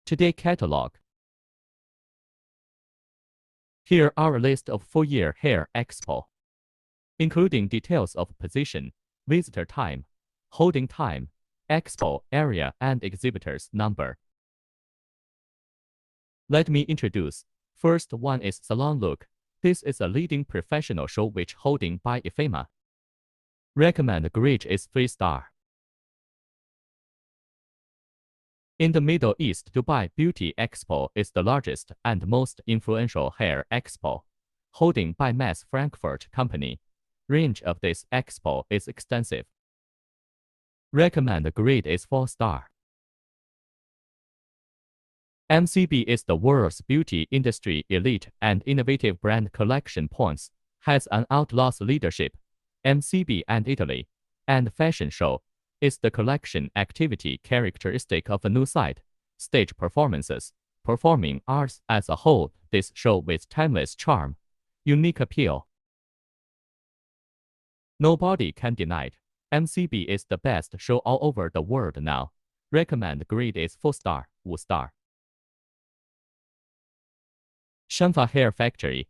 Today catalog. Here are a list of full-year Hair Expo, including details of position, visitor time, holding time, expo area, and exhibitors number. Let me introduce. First one is Salon Look. This is a leading professional show which holding by IFEMA. Recommend grade is 3-star. In the Middle East, Dubai Beauty Expo is the largest and most influential hair expo, holding by Mass Frankfurt Company. Range of this expo is extensive. Recommend grade is 4-star. MCB is the world's beauty industry elite and innovative brand collection points, has an outlaws leadership. MCB and Italy, and fashion show is the collection activity characteristic of a new site, stage performances, performing arts as a whole. This show with timeless charm, unique appeal. Nobody can deny it. MCB is the best show all over the world now. Recommend grade is 4-star, 5-star. Shanfa Hair Factory.